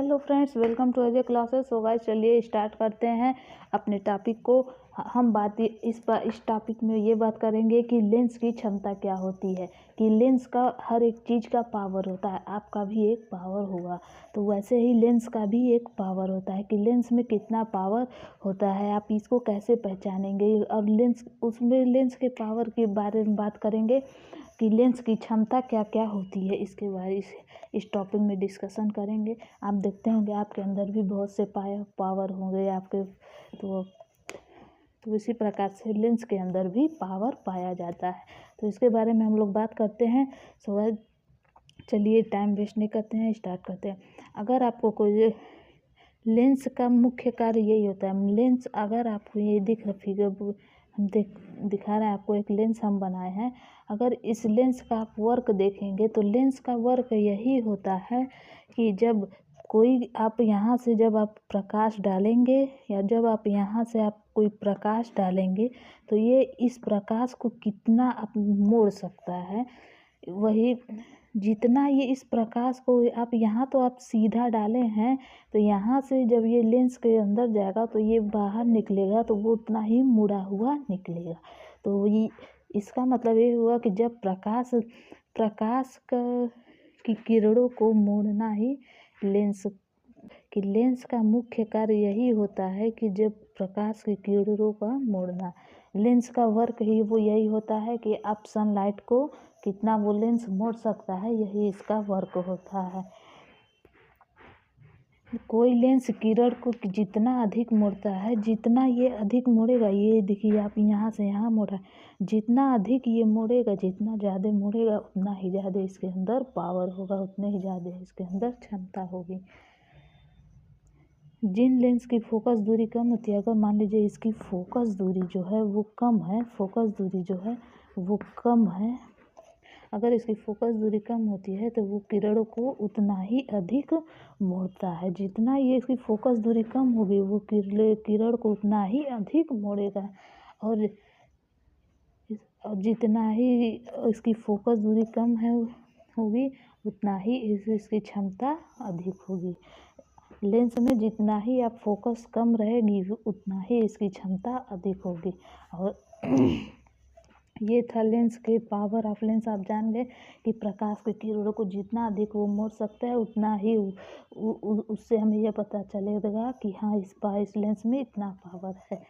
Hello friends, welcome to Ajay classes. So guys, चलिए start करते हैं अपने टॉपिक को। हम इस टॉपिक में ये बात करेंगे कि लेंस की क्षमता क्या होती है, कि लेंस का हर एक चीज़ का पावर होता है। आपका भी एक पावर होगा, तो वैसे ही लेंस का भी एक पावर होता है कि लेंस में कितना पावर होता है, आप इसको कैसे पहचानेंगे। और लेंस के पावर के बारे में बात करेंगे कि लेंस की क्षमता क्या क्या होती है, इसके बारे इस टॉपिक में डिस्कशन करेंगे। आप देखते होंगे आपके अंदर भी बहुत से पावर होंगे आपके, तो इसी प्रकार से लेंस के अंदर भी पावर पाया जाता है। तो इसके बारे में हम लोग बात करते हैं। सो चलिए टाइम वेस्ट नहीं करते हैं, स्टार्ट करते हैं। अगर आपको कोई लेंस का मुख्य कार्य यही होता है। लेंस अगर आपको ये दिखा रहे हैं, आपको एक लेंस हम बनाए हैं। अगर इस लेंस का आप वर्क देखेंगे तो लेंस का वर्क यही होता है कि जब आप यहाँ से जब आप प्रकाश डालेंगे या जब आप यहाँ से आप कोई प्रकाश डालेंगे तो ये इस प्रकाश को कितना आप मोड़ सकता है। वही जितना ये इस प्रकाश को आप यहाँ तो आप सीधा डाले हैं, तो यहाँ से जब ये लेंस के अंदर जाएगा तो ये बाहर निकलेगा तो वो उतना ही मुड़ा हुआ निकलेगा। तो ये इसका मतलब ये हुआ कि जब प्रकाश की किरणों को मोड़ना ही लेंस का मुख्य कार्य यही होता है कि जब प्रकाश की किरणों का मोड़ना, लेंस का वर्क ही वो यही होता है कि आप सनलाइट को कितना वो लेंस मोड़ सकता है, यही इसका वर्क होता है। कोई लेंस किरण को जितना अधिक मोड़ता है, जितना ये अधिक मोड़ेगा, ये देखिए आप यहाँ से यहाँ मोड़ा, जितना अधिक ये मोड़ेगा, जितना ज़्यादा मोड़ेगा उतना ही ज़्यादा इसके अंदर पावर होगा, उतने ही ज़्यादा इसके अंदर क्षमता होगी। जिन लेंस की फोकस दूरी कम होती है, अगर मान लीजिए इसकी फोकस दूरी जो है वो कम है, अगर इसकी फोकस दूरी कम होती है तो वो किरणों को उतना ही अधिक मोड़ता है। जितना ये इसकी फोकस दूरी कम होगी वो किरण को उतना ही अधिक मोड़ेगा, और जितना ही इसकी फोकस दूरी कम होगी उतना ही इसकी क्षमता अधिक होगी। लेंस में जितना ही आप फोकस कम रहेगी उतना ही इसकी क्षमता अधिक होगी। और ये था लेंस के पावर ऑफ लेंस। आप जान गए कि प्रकाश की किरणों को जितना अधिक वो मोड़ सकता है उतना ही उससे हमें यह पता चलेगा कि हाँ इस लेंस में इतना पावर है।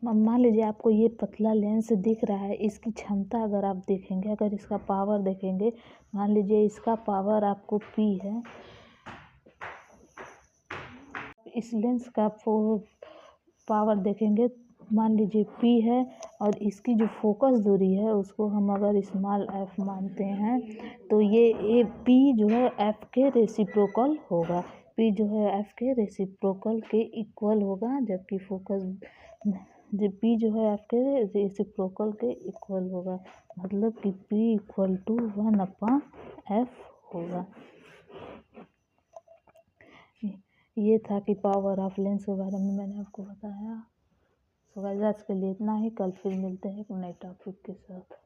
मान लीजिए आपको ये पतला लेंस दिख रहा है, इसकी क्षमता अगर आप देखेंगे, अगर इसका पावर देखेंगे, मान लीजिए इसका पावर आपको P है, इस लेंस का पावर देखेंगे, मान लीजिए P है, और इसकी जो फोकस दूरी है उसको हम अगर स्मॉल f मानते हैं तो ये P जो है F के रेसिप्रोकल होगा। P जो है F के रेसिप्रोकल के इक्वल होगा, जबकि P जो है F के रेसिप्रोकल के इक्वल होगा, मतलब कि P इक्वल टू 1/f होगा। ये था कि पावर ऑफ लेंस के बारे में मैंने आपको बताया। सो गाइस, आज के लिए इतना ही। कल फिर मिलते हैं एक नए टॉपिक के साथ।